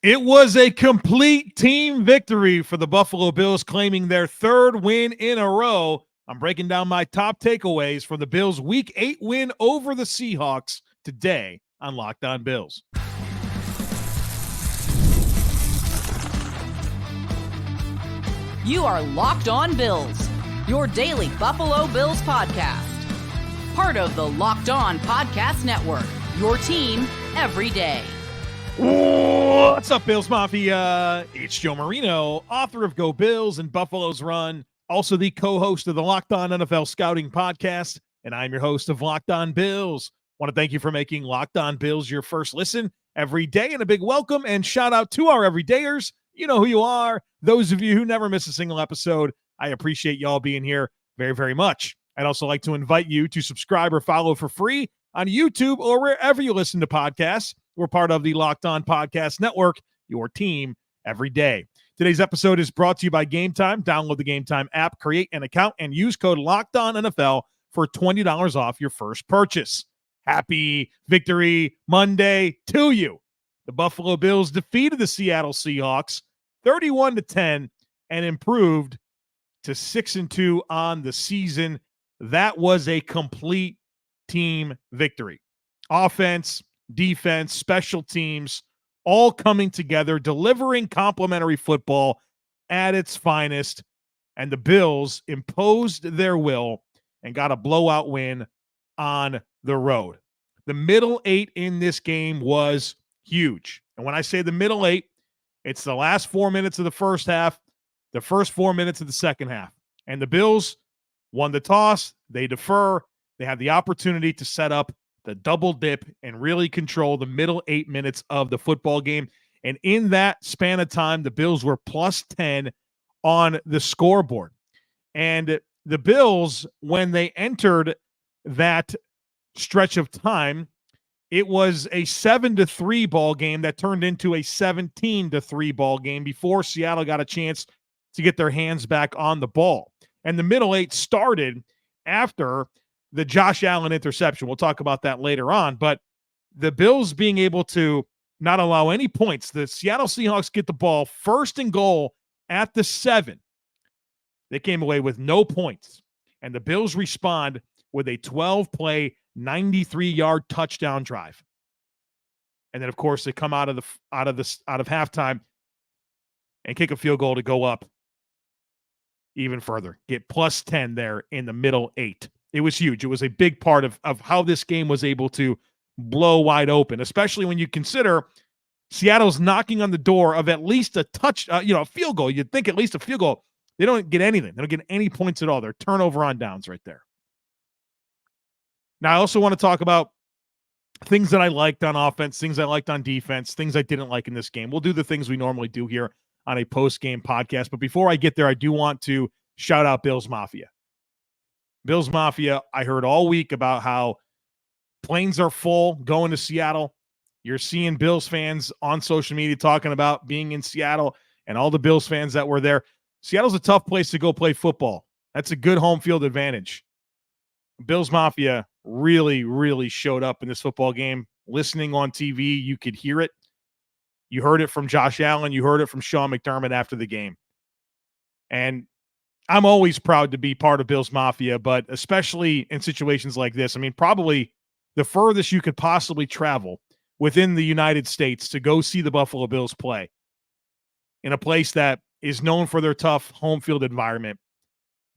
It was a complete team victory for the Buffalo Bills, claiming their third win in a row. I'm breaking down my top takeaways from the Bills' Week 8 win over the Seahawks today on Locked On Bills. You are Locked On Bills, your daily Buffalo Bills podcast. Part of the Locked On Podcast Network, your team every day. What's up, Bills Mafia? It's Joe Marino, author of Go Bills and Buffalo's Run, also the co-host of the Locked On NFL Scouting Podcast, and I'm your host of Locked On Bills. Want to thank you for making Locked On Bills your first listen every day, and a big welcome and shout out to our everydayers. You know who you are. Those of you who never miss a single episode, I appreciate y'all being here very, very much. I'd also like to invite you to subscribe or follow for free on YouTube or wherever you listen to podcasts. We're part of the Locked On Podcast Network, your team every day. Today's episode is brought to you by Game Time. Download the Game Time app, create an account, and use code LOCKEDONNFL for $20 off your first purchase. Happy Victory Monday to you. The Buffalo Bills defeated the Seattle Seahawks 31-10 and improved to 6-2 on the season. That was a complete team victory. Offense, defense, special teams, all coming together, delivering complimentary football at its finest, and the Bills imposed their will and got a blowout win on the road. The middle eight in this game was huge. And when I say the middle eight, it's the last 4 minutes of the first half, the first 4 minutes of the second half. And the Bills won the toss. They defer. They have the opportunity to set up the double dip and really control the middle 8 minutes of the football game. And in that span of time, the Bills were plus 10 on the scoreboard. And the Bills, when they entered that stretch of time, it was a 7-3 ball game that turned into a 17-3 ball game before Seattle got a chance to get their hands back on the ball. And the middle eight started after the Josh Allen interception. We'll talk about that later on. But the Bills being able to not allow any points, the Seattle Seahawks get the ball first and goal at the 7. They came away with no points. And the Bills respond with a 12-play, 93-yard touchdown drive. And then, of course, they come out of halftime and kick a field goal to go up even further. Get plus 10 there in the middle 8. It was huge. It was a big part of how this game was able to blow wide open, especially when you consider Seattle's knocking on the door of at least a a field goal. You'd think at least a field goal. They don't get anything. They don't get any points at all. They're turnover on downs right there. Now, I also want to talk about things that I liked on offense, things I liked on defense, things I didn't like in this game. We'll do the things we normally do here on a post-game podcast. But before I get there, I do want to shout out Bills Mafia. Bills Mafia, I heard all week about how planes are full going to Seattle. You're seeing Bills fans on social media talking about being in Seattle and all the Bills fans that were there. Seattle's a tough place to go play football. That's a good home field advantage. Bills Mafia really, really showed up in this football game. Listening on TV, you could hear it. You heard it from Josh Allen. You heard it from Sean McDermott after the game. And I'm always proud to be part of Bills Mafia, but especially in situations like this. I mean, probably the furthest you could possibly travel within the United States to go see the Buffalo Bills play in a place that is known for their tough home field environment.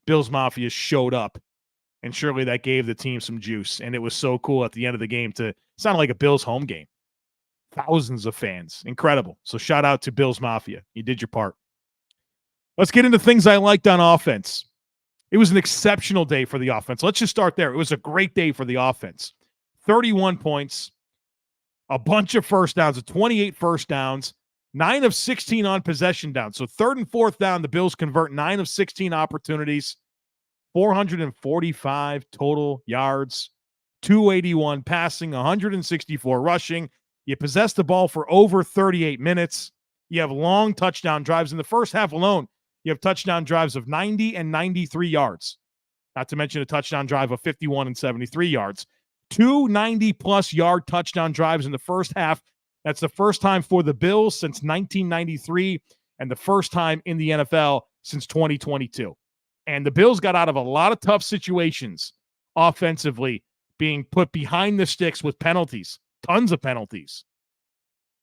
Bills Mafia showed up, and surely that gave the team some juice. And it was so cool at the end of the game to sound like a Bills home game. Thousands of fans. Incredible. So shout out to Bills Mafia. You did your part. Let's get into things I liked on offense. It was an exceptional day for the offense. Let's just start there. It was a great day for the offense. 31 points, a bunch of first downs, 28 first downs, 9 of 16 on possession downs. So third and fourth down, the Bills convert 9 of 16 opportunities, 445 total yards, 281 passing, 164 rushing. You possess the ball for over 38 minutes. You have long touchdown drives. In the first half alone, you have touchdown drives of 90 and 93 yards, not to mention a touchdown drive of 51 and 73 yards. 2 90-plus yard touchdown drives in the first half. That's the first time for the Bills since 1993 and the first time in the NFL since 2022. And the Bills got out of a lot of tough situations offensively, being put behind the sticks with penalties, tons of penalties.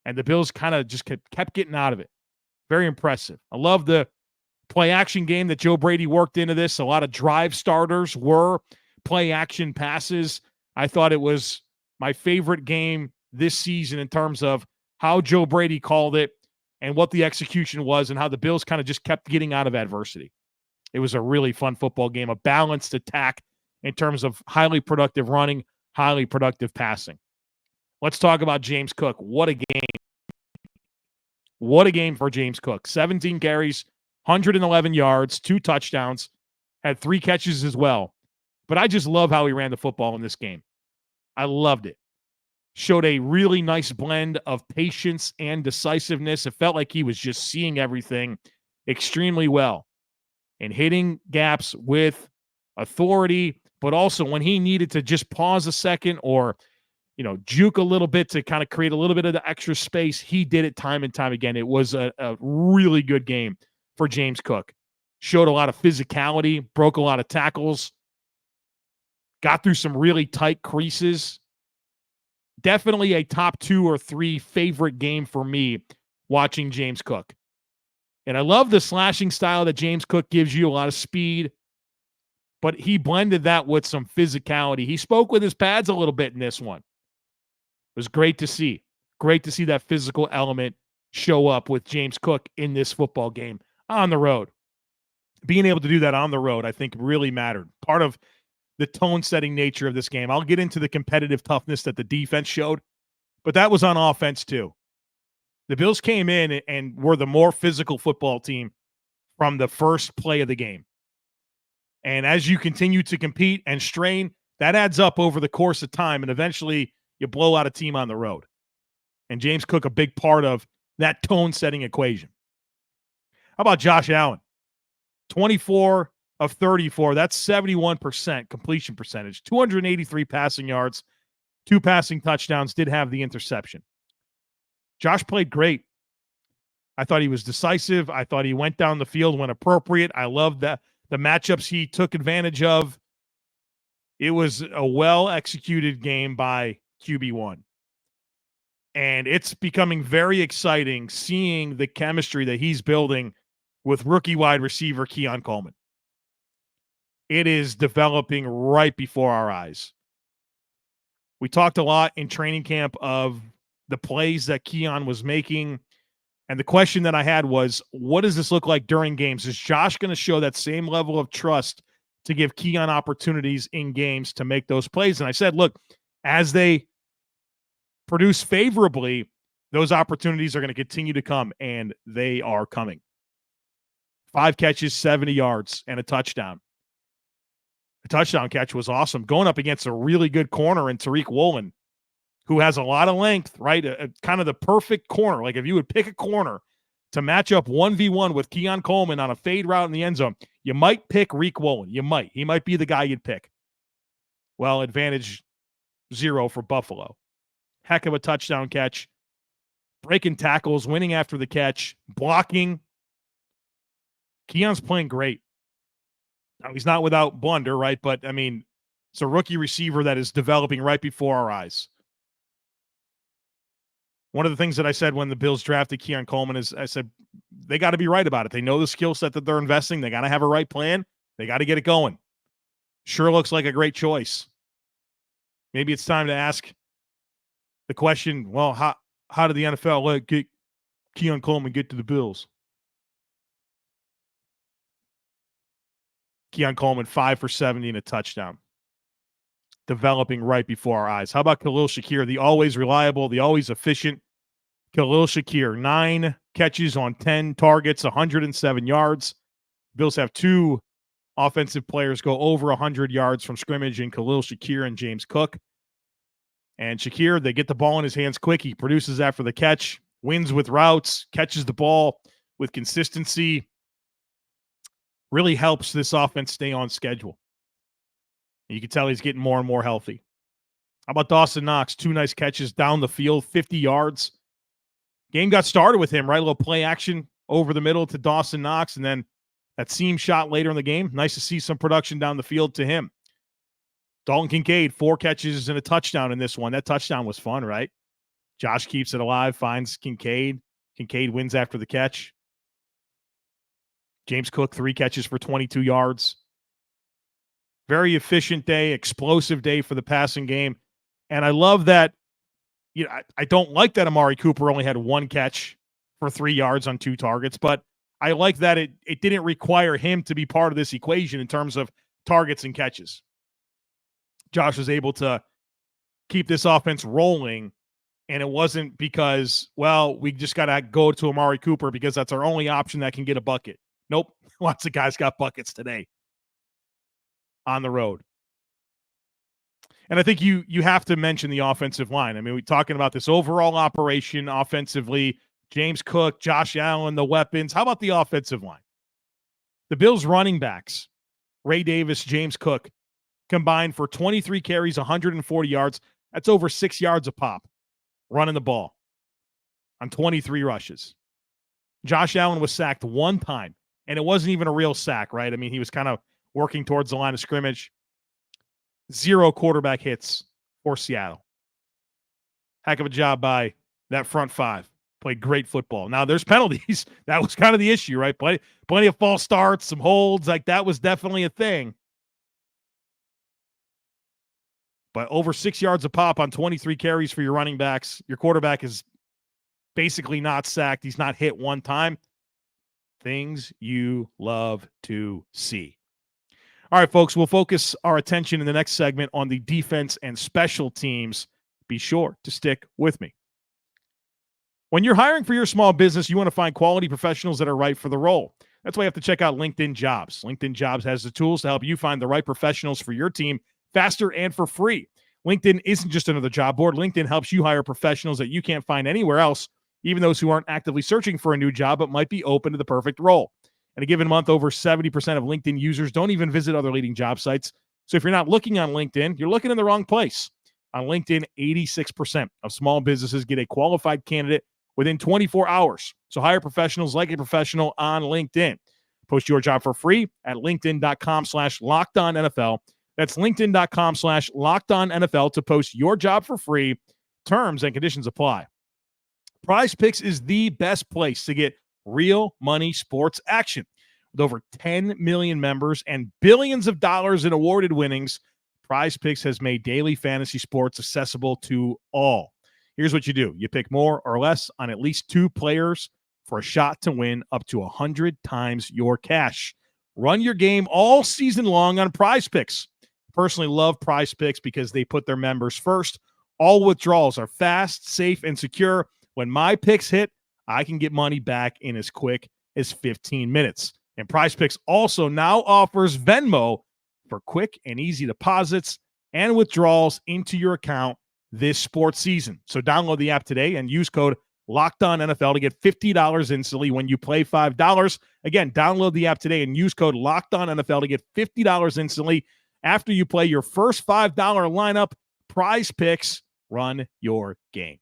And the Bills kind of just kept getting out of it. Very impressive. I love the play-action game that Joe Brady worked into this. A lot of drive starters were play-action passes. I thought it was my favorite game this season in terms of how Joe Brady called it and what the execution was and how the Bills kind of just kept getting out of adversity. It was a really fun football game, a balanced attack in terms of highly productive running, highly productive passing. Let's talk about James Cook. What a game. What a game for James Cook. 17 carries, 111 yards, 2 touchdowns, had 3 catches as well. But I just love how he ran the football in this game. I loved it. Showed a really nice blend of patience and decisiveness. It felt like he was just seeing everything extremely well and hitting gaps with authority, but also when he needed to just pause a second or, juke a little bit to kind of create a little bit of the extra space, he did it time and time again. It was a really good game for James Cook. Showed a lot of physicality, broke a lot of tackles, got through some really tight creases. Definitely a top 2 or 3 favorite game for me watching James Cook. And I love the slashing style that James Cook gives you, a lot of speed, but he blended that with some physicality. He spoke with his pads a little bit in this one. It was great to see. Great to see that physical element show up with James Cook in this football game on the road. Being able to do that on the road, I think, really mattered. Part of the tone-setting nature of this game. I'll get into the competitive toughness that the defense showed, but that was on offense too. The Bills came in and were the more physical football team from the first play of the game. And as you continue to compete and strain, that adds up over the course of time, and eventually you blow out a team on the road. And James Cook, a big part of that tone-setting equation. How about Josh Allen? 24 of 34. That's 71% completion percentage. 283 passing yards, 2 passing touchdowns, did have the interception. Josh played great. I thought he was decisive. I thought he went down the field when appropriate. I loved the matchups he took advantage of. It was a well-executed game by QB1. And it's becoming very exciting seeing the chemistry that he's building with rookie wide receiver Keon Coleman. It is developing right before our eyes. We talked a lot in training camp of the plays that Keon was making. And the question that I had was, what does this look like during games? Is Josh going to show that same level of trust to give Keon opportunities in games to make those plays? And I said, look, as they produce favorably, those opportunities are going to continue to come, and they are coming. 5 catches, 70 yards, and a touchdown. The touchdown catch was awesome, going up against a really good corner in Tariq Woolen, who has a lot of length, right? Kind of the perfect corner. Like if you would pick a corner to match up 1v1 with Keon Coleman on a fade route in the end zone, you might pick Tariq Woolen. You might. He might be the guy you'd pick. Well, advantage 0 for Buffalo. Heck of a touchdown catch. Breaking tackles, winning after the catch, blocking. Keon's playing great. Now, he's not without blunder, right? But, I mean, it's a rookie receiver that is developing right before our eyes. One of the things that I said when the Bills drafted Keon Coleman is I said they got to be right about it. They know the skill set that they're investing. They got to have a right plan. They got to get it going. Sure looks like a great choice. Maybe it's time to ask the question, well, how did the NFL let Keon Coleman get to the Bills? Keon Coleman, 5 for 70 and a touchdown. Developing right before our eyes. How about Khalil Shakir, the always reliable, the always efficient Khalil Shakir? 9 catches on 10 targets, 107 yards. Bills have 2 offensive players go over 100 yards from scrimmage in Khalil Shakir and James Cook. And Shakir, they get the ball in his hands quick. He produces after the catch, wins with routes, catches the ball with consistency. Really helps this offense stay on schedule. You can tell he's getting more and more healthy. How about Dawson Knox? 2 nice catches down the field, 50 yards, Game got started with him, right? A little play action over the middle to Dawson Knox, and then that seam shot later in the game. Nice to see some production down the field to him. Dalton Kincaid, 4 catches and a touchdown in this one. That touchdown was fun, right? Josh keeps it alive, finds Kincaid. Kincaid wins after the catch. James Cook, 3 catches for 22 yards. Very efficient day, explosive day for the passing game. And I love that. I don't like that Amari Cooper only had 1 catch for 3 yards on 2 targets, but I like that it didn't require him to be part of this equation in terms of targets and catches. Josh was able to keep this offense rolling, and it wasn't because, well, we just got to go to Amari Cooper because that's our only option that can get a bucket. Nope. Lots of guys got buckets today on the road. And I think you have to mention the offensive line. I mean, we're talking about this overall operation offensively, James Cook, Josh Allen, the weapons. How about the offensive line? The Bills running backs, Ray Davis, James Cook, combined for 23 carries, 140 yards. That's over 6 yards a pop running the ball on 23 rushes. Josh Allen was sacked 1 time, and it wasn't even a real sack, right? I mean, he was kind of working towards the line of scrimmage. 0 quarterback hits for Seattle. Heck of a job by that front 5. Played great football. Now, there's penalties. That was kind of the issue, right? Plenty of false starts, some holds. Like, that was definitely a thing. But over 6 yards a pop on 23 carries for your running backs. Your quarterback is basically not sacked. He's not hit 1 time. Things you love to see. All right, folks, we'll focus our attention in the next segment on the defense and special teams. Be sure to stick with me. When you're hiring for your small business, you want to find quality professionals that are right for the role. That's why you have to check out LinkedIn Jobs. LinkedIn Jobs has the tools to help you find the right professionals for your team faster and for free. LinkedIn isn't just another job board. LinkedIn helps you hire professionals that you can't find anywhere else, even those who aren't actively searching for a new job but might be open to the perfect role. In a given month, over 70% of LinkedIn users don't even visit other leading job sites. So if you're not looking on LinkedIn, you're looking in the wrong place. On LinkedIn, 86% of small businesses get a qualified candidate within 24 hours. So hire professionals like a professional on LinkedIn. Post your job for free at linkedin.com/lockedonnfl. That's linkedin.com/lockedonnfl to post your job for free. Terms and conditions apply. Prize Picks is the best place to get real money sports action. With over 10 million members and billions of dollars in awarded winnings, Prize Picks has made daily fantasy sports accessible to all. Here's what you do. You pick more or less on at least 2 players for a shot to win up to 100 times your cash. Run your game all season long on Prize Picks. I personally love Prize Picks because they put their members first. All withdrawals are fast, safe, and secure. When my picks hit, I can get money back in as quick as 15 minutes. And Prize Picks also now offers Venmo for quick and easy deposits and withdrawals into your account this sports season. So download the app today and use code LOCKEDONNFL to get $50 instantly when you play $5. Again, download the app today and use code LOCKEDONNFL to get $50 instantly after you play your first $5 lineup. Prize Picks, run your game.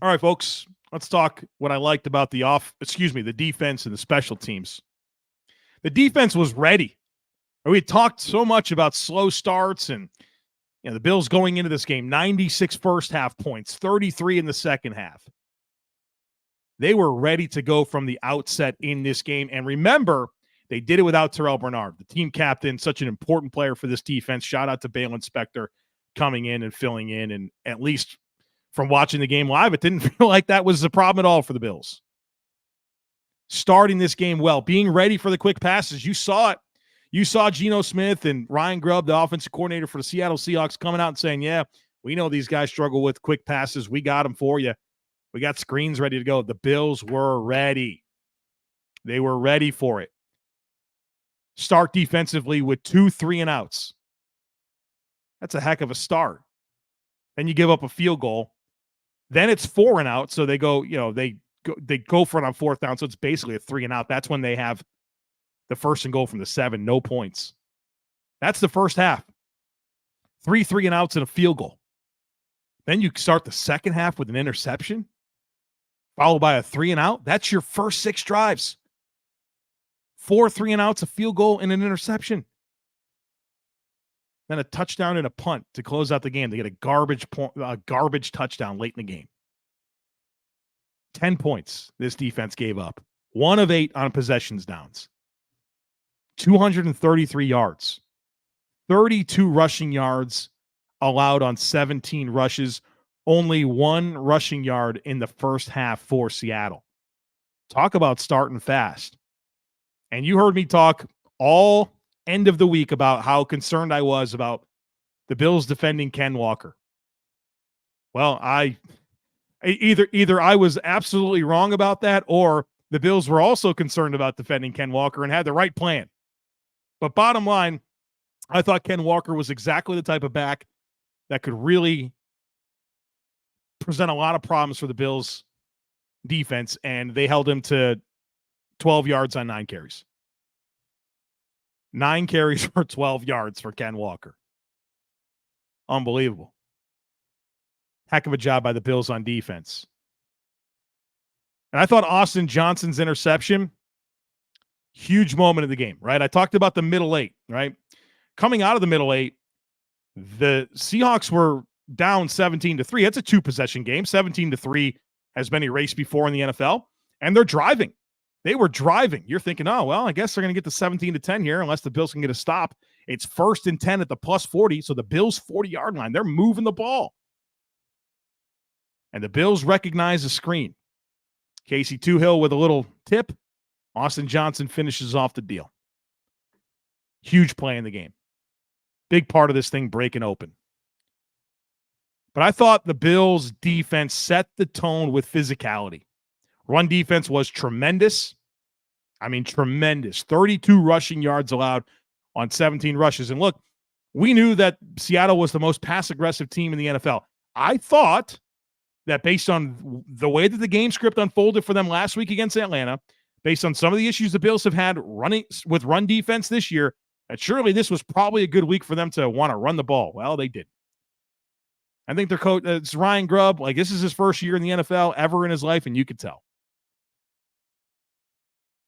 All right, folks, let's talk what I liked about the defense and the special teams. The defense was ready. We had talked so much about slow starts and the Bills going into this game, 96 first half points, 33 in the second half. They were ready to go from the outset in this game. And remember, they did it without Terrell Bernard, the team captain, such an important player for this defense. Shout out to Balen Spector coming in and filling in. And at least from watching the game live, it didn't feel like that was a problem at all for the Bills. Starting this game well, being ready for the quick passes. You saw it. You saw Geno Smith and Ryan Grubb, the offensive coordinator for the Seattle Seahawks, coming out and saying, yeah, we know these guys struggle with quick passes. We got them for you. We got screens ready to go. The Bills were ready. They were ready for it. Start defensively with 2 3-and-outs. That's a heck of a start. Then you give up a field goal. Then it's 4-and-out. So they go, they go for it on 4th down. So it's basically a 3-and-out. That's when they have the 1st and goal from the 7, no points. That's the first half. three and outs and a field goal. Then you start the second half with an interception, followed by a 3 and out. That's your first 6 drives. 4 3 and outs, a field goal, and an interception. Then a touchdown and a punt to close out the game. They get a garbage touchdown late in the game. 10 points this defense gave up. 1 of 8 on possessions downs. 233 yards. 32 rushing yards allowed on 17 rushes. Only 1 rushing yard in the first half for Seattle. Talk about starting fast. And you heard me talk all end of the week about how concerned I was about the Bills defending Ken Walker. Well, either I was absolutely wrong about that, or the Bills were also concerned about defending Ken Walker and had the right plan. But bottom line, I thought Ken Walker was exactly the type of back that could really present a lot of problems for the Bills defense, and they held him to 12 yards on 9 carries. 9 carries for 12 yards for Ken Walker. Unbelievable. Heck of a job by the Bills on defense. And I thought Austin Johnson's interception, huge moment of the game, right? I talked about the middle 8, right? Coming out of the middle 8, the Seahawks were down 17-3. It's a 2-possession game. 17-3 has been erased before in the NFL, and they're driving. They were driving. You're thinking, oh, well, I guess they're going to get to 17-10 here unless the Bills can get a stop. It's 1st and 10 at the plus 40, so the Bills' 40-yard line. They're moving the ball. And the Bills recognize a screen. Casey Toohill with a little tip. Austin Johnson finishes off the deal. Huge play in the game. Big part of this thing breaking open. But I thought the Bills' defense set the tone with physicality. Run defense was tremendous. I mean, tremendous. 32 rushing yards allowed on 17 rushes. And look, we knew that Seattle was the most pass-aggressive team in the NFL. I thought that based on the way that the game script unfolded for them last week against Atlanta, based on some of the issues the Bills have had running with run defense this year, that surely this was probably a good week for them to want to run the ball. Well, they did. I think their coach, it's Ryan Grubb. Like, this is his first year in the NFL ever in his life, and you could tell.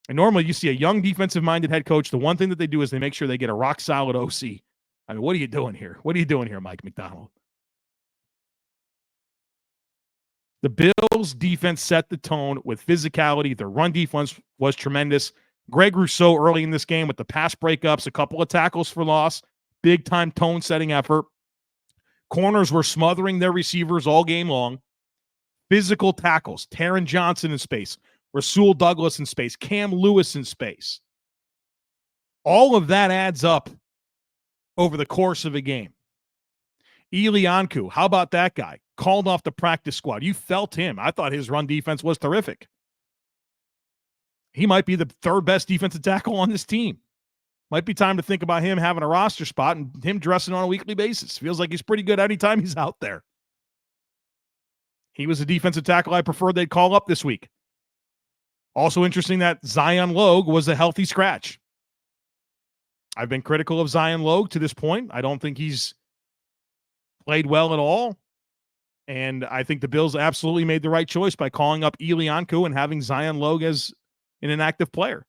And normally you see a young defensive-minded head coach, the one thing that they do is they make sure they get a rock-solid OC. I mean, what are you doing here? What are you doing here, Mike Macdonald? The Bills' defense set the tone with physicality. Their run defense was tremendous. Greg Rousseau early in this game with the pass breakups, a couple of tackles for loss, big-time tone-setting effort. Corners were smothering their receivers all game long. Physical tackles, Taron Johnson in space, Rasul Douglas in space, Cam Lewis in space. All of that adds up over the course of a game. Eli Ankou, how about that guy? Called off the practice squad. You felt him. I thought his run defense was terrific. He might be the 3rd best defensive tackle on this team. Might be time to think about him having a roster spot and him dressing on a weekly basis. Feels like he's pretty good anytime he's out there. He was a defensive tackle I preferred they'd call up this week. Also interesting that Zion Logue was a healthy scratch. I've been critical of Zion Logue to this point. I don't think he's played well at all. And I think the Bills absolutely made the right choice by calling up Eli Ankou and having Zion Logue as an inactive player.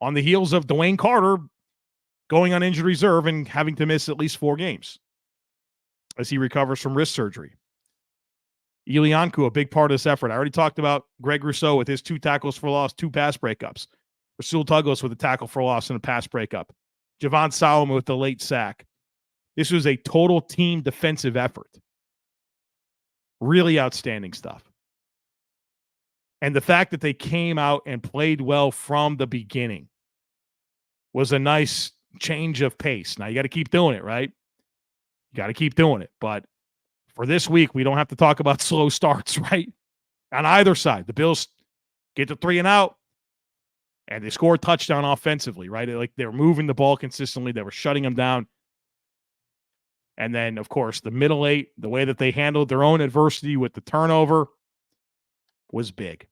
On the heels of Dwayne Carter going on injured reserve and having to miss at least 4 games as he recovers from wrist surgery. Eli Ankou, a big part of this effort. I already talked about Greg Rousseau with his 2 tackles for loss, 2 pass breakups. Rasul Douglas with a tackle for loss and a pass breakup. Javon Solomon with the late sack. This was a total team defensive effort. Really outstanding stuff. And the fact that they came out and played well from the beginning was a nice change of pace. Now, you got to keep doing it, right? You got to keep doing it. But for this week, we don't have to talk about slow starts, right? On either side, the Bills get to 3 and out, and they score a touchdown offensively, right? Like, they were moving the ball consistently. They were shutting them down. And then, of course, the middle 8, the way that they handled their own adversity with the turnover was big.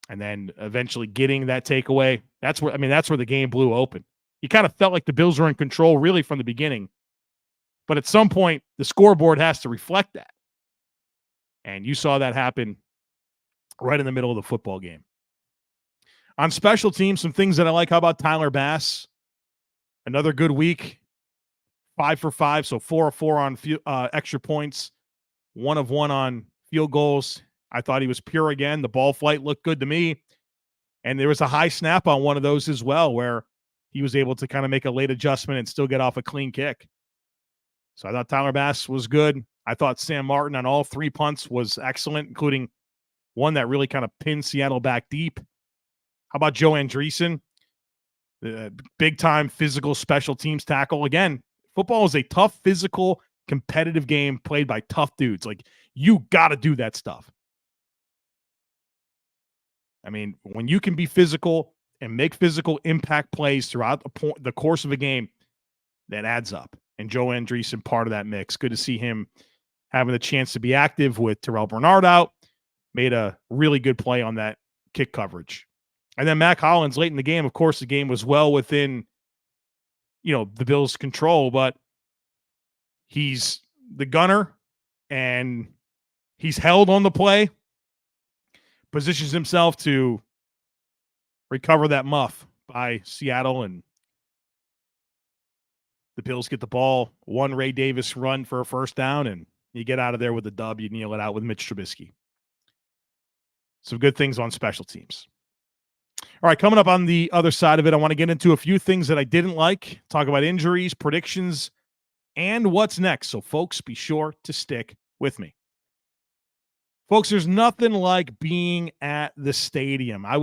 And then eventually getting that takeaway, that's where the game blew open. You kind of felt like the Bills were in control really from the beginning. But at some point, the scoreboard has to reflect that. And you saw that happen right in the middle of the football game. On special teams, some things that I like. How about Tyler Bass? Another good week. 5 for 5, so 4 of 4 on extra points. 1 of 1 on field goals. I thought he was pure again. The ball flight looked good to me. And there was a high snap on one of those as well, where he was able to kind of make a late adjustment and still get off a clean kick. So I thought Tyler Bass was good. I thought Sam Martin on all 3 punts was excellent, including one that really kind of pinned Seattle back deep. How about Joe Andreessen? Big-time physical special teams tackle. Again, football is a tough, physical, competitive game played by tough dudes. Like, you got to do that stuff. I mean, when you can be physical and make physical impact plays throughout the course of a game, that adds up. And Joe Andreessen, part of that mix. Good to see him having the chance to be active with Terrell Bernard out. Made a really good play on that kick coverage. And then Mac Hollins late in the game. Of course, the game was well within, the Bills' control, but he's the gunner and he's held on the play, positions himself to recover that muff by Seattle, and the Bills get the ball. One Ray Davis run for a first down, and you get out of there with a dub. You kneel it out with Mitch Trubisky. Some good things on special teams. All right, coming up on the other side of it, I want to get into a few things that I didn't like, talk about injuries, predictions, and what's next. So, folks, be sure to stick with me. Folks, there's nothing like being at the stadium. I've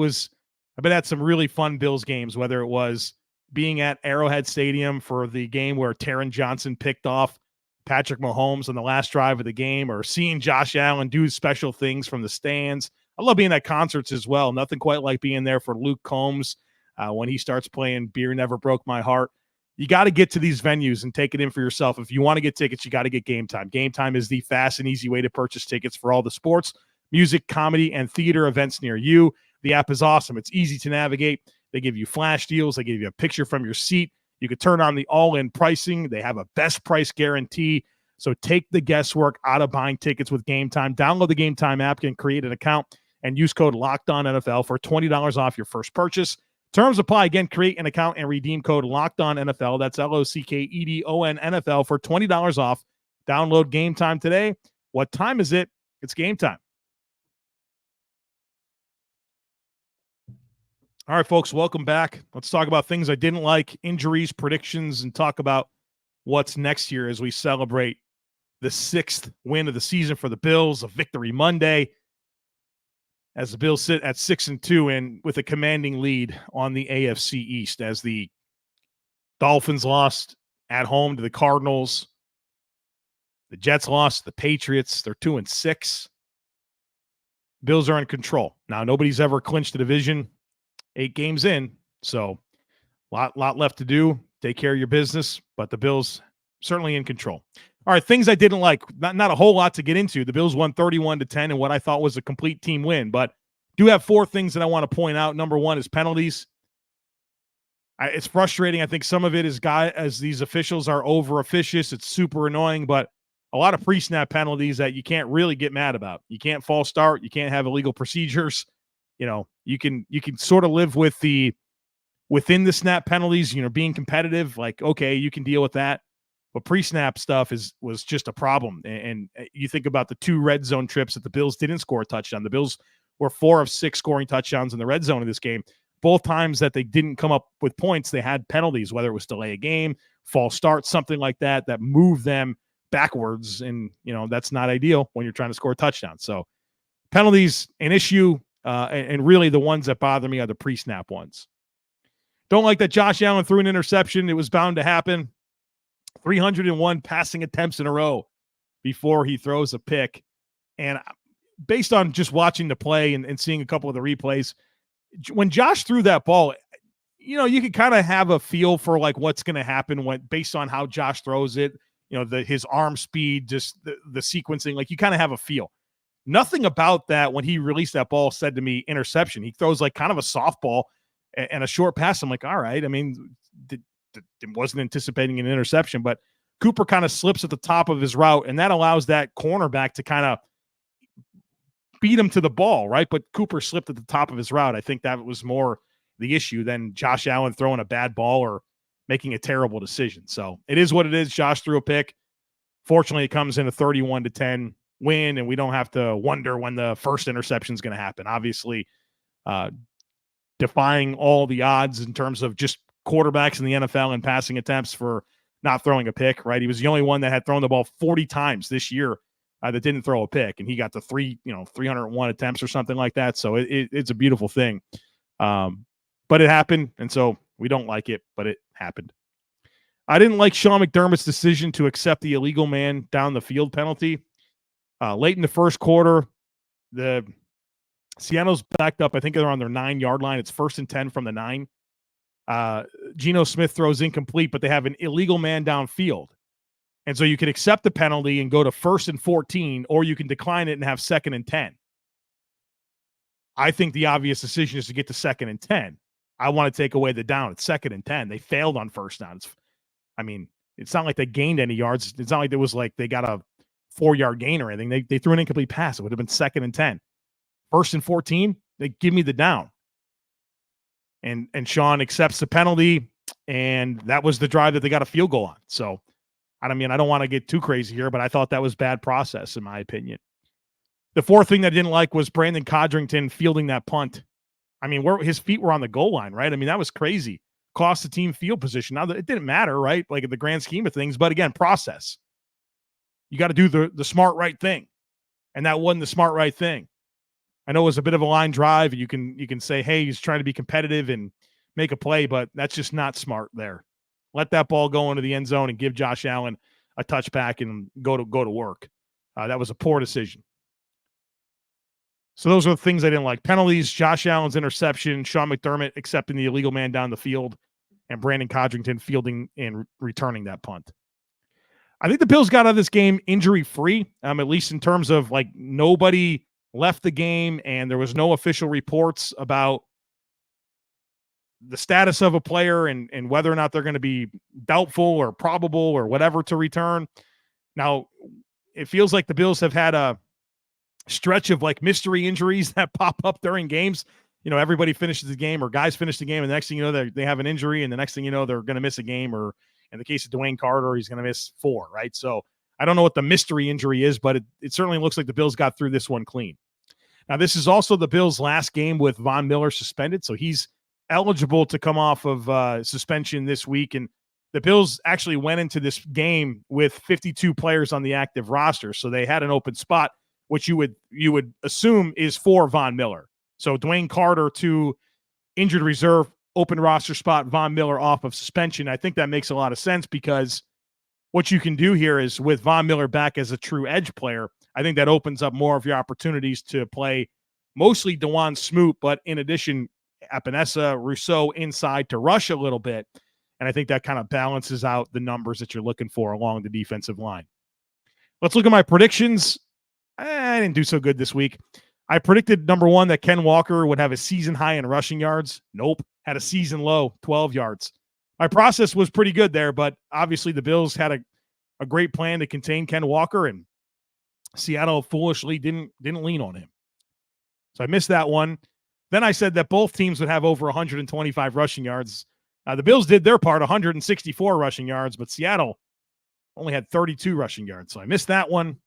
been at some really fun Bills games, whether it was being at Arrowhead Stadium for the game where Taron Johnson picked off Patrick Mahomes on the last drive of the game, or seeing Josh Allen do special things from the stands. I love being at concerts as well. Nothing quite like being there for Luke Combs when he starts playing Beer Never Broke My Heart. You got to get to these venues and take it in for yourself. If you want to get tickets, you got to get Game Time. Game Time is the fast and easy way to purchase tickets for all the sports, music, comedy, and theater events near you. The app is awesome. It's easy to navigate. They give you flash deals. They give you a picture from your seat. You can turn on the all-in pricing. They have a best price guarantee. So take the guesswork out of buying tickets with Game Time. Download the Game Time app and create an account and use code LOCKEDONNFL for $20 off your first purchase. Terms apply. Again, create an account and redeem code LOCKEDONNFL. That's LOCKEDON NFL for $20 off. Download Game Time today. What time is it? It's game time. All right, folks, welcome back. Let's talk about things I didn't like, injuries, predictions, and talk about what's next year as we celebrate the 6th win of the season for the Bills, a victory Monday, as the Bills sit at 6-2 and with a commanding lead on the AFC East, as the Dolphins lost at home to the Cardinals. The Jets lost to the Patriots. They're 2-6. Bills are in control. Now, nobody's ever clinched the division 8 games in, so lot left to do. Take care of your business, but the Bills certainly in control. All right, things I didn't like. Not a whole lot to get into. The Bills won 31-10 in what I thought was a complete team win, but do have 4 things that I want to point out. Number 1 is penalties. It's frustrating. I think some of it is as these officials are over officious. It's super annoying, but a lot of pre-snap penalties that you can't really get mad about. You can't false start. You can't have illegal procedures. You can sort of live with within the snap penalties, being competitive. Like, okay, you can deal with that. But pre-snap stuff was just a problem. And you think about the 2 red zone trips that the Bills didn't score a touchdown. The Bills were 4 of 6 scoring touchdowns in the red zone of this game. Both times that they didn't come up with points, they had penalties, whether it was delay a game, false start, something like that moved them backwards. And, that's not ideal when you're trying to score a touchdown. So penalties, an issue, and really the ones that bother me are the pre-snap ones. Don't like that Josh Allen threw an interception. It was bound to happen. 301 passing attempts in a row before he throws a pick. And based on just watching the play and seeing a couple of the replays, when Josh threw that ball, you could kind of have a feel for like what's going to happen based on how Josh throws it, his arm speed, just the sequencing, like you kind of have a feel. Nothing about that when he released that ball said to me interception. He throws like kind of a softball and a short pass. I'm like, all right. I mean, wasn't anticipating an interception, but Cooper kind of slips at the top of his route, and that allows that cornerback to kind of beat him to the ball, right? But Cooper slipped at the top of his route. I think that was more the issue than Josh Allen throwing a bad ball or making a terrible decision. So it is what it is. Josh threw a pick. Fortunately, it comes in a 31-10 win, and we don't have to wonder when the first interception is going to happen. Obviously, defying all the odds in terms of just quarterbacks in the NFL and passing attempts for not throwing a pick, right? He was the only one that had thrown the ball 40 times this year that didn't throw a pick, and he got to 301 attempts or something like that. So it's a beautiful thing. But it happened, and so we don't like it, but it happened. I didn't like Sean McDermott's decision to accept the illegal man down the field penalty. Late in the first quarter, the Seattle's backed up. I think they're on their 9-yard line. It's 1st and 10 from the 9. Geno Smith throws incomplete, but they have an illegal man downfield. And so you can accept the penalty and go to 1st and 14, or you can decline it and have 2nd and 10. I think the obvious decision is to get to 2nd and 10. I want to take away the down. It's 2nd and 10. They failed on first down. It's not like they gained any yards. It's not like there was like they got a 4-yard gain or anything. They threw an incomplete pass. It would have been 2nd and 10. 1st and 14, they give me the down. And Sean accepts the penalty, and that was the drive that they got a field goal on. So, I don't want to get too crazy here, but I thought that was bad process, in my opinion. The fourth thing that I didn't like was Brandon Codrington fielding that punt. His feet were on the goal line, right? That was crazy. Cost the team field position. Now, it didn't matter, right? Like in the grand scheme of things, but again, process. You got to do the smart right thing, and that wasn't the smart right thing. I know it was a bit of a line drive, and you can say, hey, he's trying to be competitive and make a play, but that's just not smart there. Let that ball go into the end zone and give Josh Allen a touchback and go to work. That was a poor decision. So those are the things I didn't like. Penalties, Josh Allen's interception, Sean McDermott accepting the illegal man down the field, and Brandon Codrington fielding and returning that punt. I think the Bills got out of this game injury-free, at least in terms of like nobody left the game, and there was no official reports about the status of a player and whether or not they're going to be doubtful or probable or whatever to return. Now, it feels like the Bills have had a stretch of like mystery injuries that pop up during games. Everybody finishes the game, or guys finish the game, and the next thing you know, they have an injury, and the next thing you know, they're going to miss a game, or in the case of Dwayne Carter, he's going to miss 4, right? So I don't know what the mystery injury is, but it certainly looks like the Bills got through this one clean. Now, this is also the Bills' last game with Von Miller suspended, so he's eligible to come off of suspension this week. And the Bills actually went into this game with 52 players on the active roster, so they had an open spot, which you would assume is for Von Miller. So Dwayne Carter to injured reserve, open roster spot, Von Miller off of suspension. I think that makes a lot of sense, because what you can do here is with Von Miller back as a true edge player, I think that opens up more of your opportunities to play mostly DeJuan Smoot, but in addition, Epinesa, Rousseau inside to rush a little bit. And I think that kind of balances out the numbers that you're looking for along the defensive line. Let's look at my predictions. I didn't do so good this week. I predicted, number one, that Ken Walker would have a season high in rushing yards. Nope. Had a season low, 12 yards. My process was pretty good there, but obviously the Bills had a great plan to contain Ken Walker, and Seattle foolishly didn't lean on him. So I missed that one. Then I said that both teams would have over 125 rushing yards. The Bills did their part, 164 rushing yards, but Seattle only had 32 rushing yards. So I missed that one.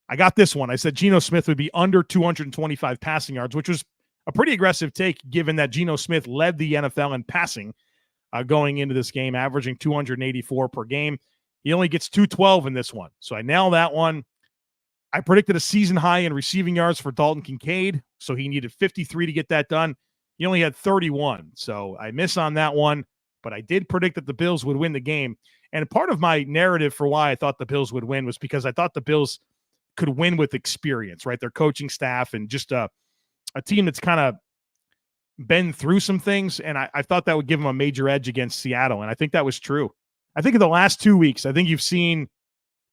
I got this one. I said Geno Smith would be under 225 passing yards, which was a pretty aggressive take given that Geno Smith led the NFL in passing going into this game, averaging 284 per game. He only gets 212 in this one. So I nailed that one. I predicted a season high in receiving yards for Dalton Kincaid, so he needed 53 to get that done. He only had 31, so I miss on that one, but I did predict that the Bills would win the game. And part of my narrative for why I thought the Bills would win was because I thought the Bills could win with experience, right? Their coaching staff and just a team that's kind of been through some things, and I thought that would give them a major edge against Seattle, and I think that was true. I think in the last 2 weeks, I think you've seen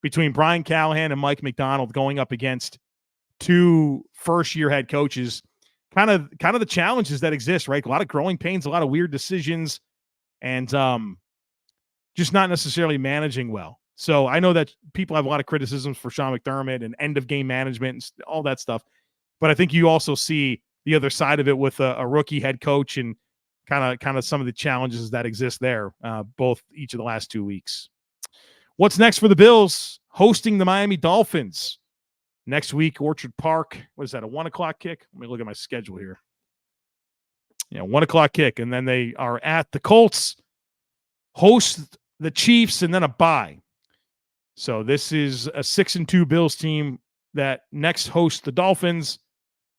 between Brian Callahan and Mike Macdonald going up against two first-year head coaches, kind of the challenges that exist, right? A lot of growing pains, a lot of weird decisions, and just not necessarily managing well. So I know that people have a lot of criticisms for Sean McDermott and end of game management and all that stuff. But I think you also see the other side of it with a rookie head coach and kind of some of the challenges that exist there, both each of the last 2 weeks. What's next for the Bills? Hosting the Miami Dolphins next week, Orchard Park. What is that, a 1 o'clock kick? Let me look at my schedule here. Yeah, 1 o'clock kick. And then they are at the Colts, host the Chiefs, and then a bye. So this is a 6-2 Bills team that next hosts the Dolphins,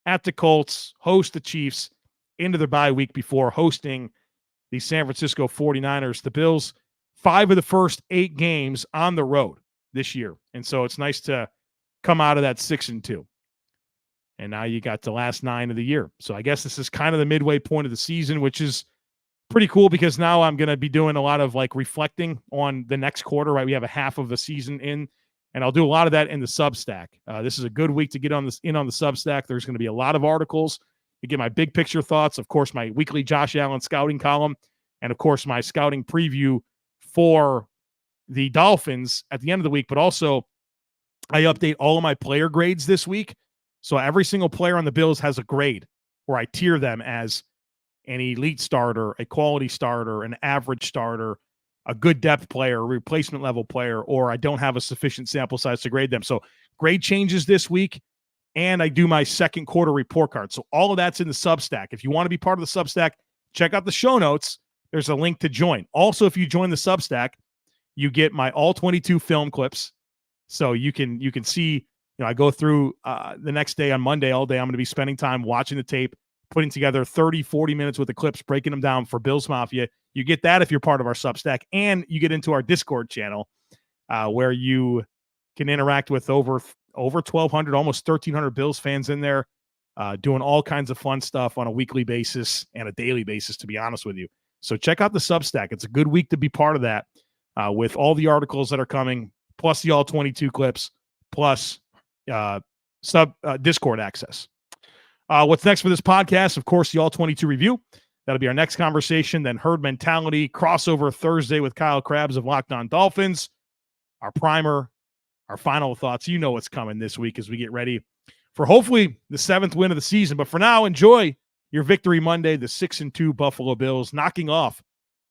at the Colts, host the Chiefs, into their bye week before hosting the San Francisco 49ers. The Bills, 5 of the first 8 games on the road this year. And so it's nice to come out of that 6-2. And now you got the last 9 of the year. So I guess this is kind of the midway point of the season, which is pretty cool because now I'm going to be doing a lot of like reflecting on the next quarter, right? We have a half of the season in, and I'll do a lot of that in the Substack. This is a good week to get on the Substack. There's going to be a lot of articles to get my big picture thoughts. Of course, my weekly Josh Allen scouting column, and of course, my scouting preview for the Dolphins at the end of the week. But also, I update all of my player grades this week. So every single player on the Bills has a grade where I tier them as an elite starter, a quality starter, an average starter, a good depth player, a replacement level player, or I don't have a sufficient sample size to grade them. So grade changes this week, and I do my second quarter report card. So all of that's in the Substack. If you want to be part of the Substack, check out the show notes. There's a link to join. Also, if you join the Substack, you get my all 22 film clips. So you can see, I go through the next day on Monday, all day. I'm going to be spending time watching the tape, putting together 30, 40 minutes with the clips, breaking them down for Bills Mafia. You get that if you're part of our Substack, and you get into our Discord channel where you can interact with over 1,200, almost 1,300 Bills fans in there, doing all kinds of fun stuff on a weekly basis and a daily basis, to be honest with you. So check out the Substack. It's a good week to be part of that with all the articles that are coming, plus the all 22 clips, plus Discord access. What's next for this podcast? Of course, the all 22 review. That'll be our next conversation. Then herd mentality, crossover Thursday with Kyle Krabs of Locked On Dolphins. Our primer, our final thoughts. You know what's coming this week as we get ready for hopefully the 7th win of the season. But for now, enjoy your Victory Monday. The 6-2 Buffalo Bills knocking off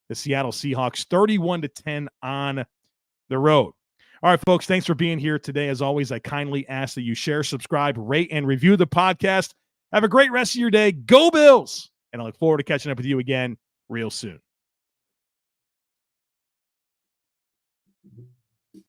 the Seattle Seahawks 31-10 on the road. All right, folks, thanks for being here today. As always, I kindly ask that you share, subscribe, rate, and review the podcast. Have a great rest of your day. Go Bills! And I look forward to catching up with you again real soon.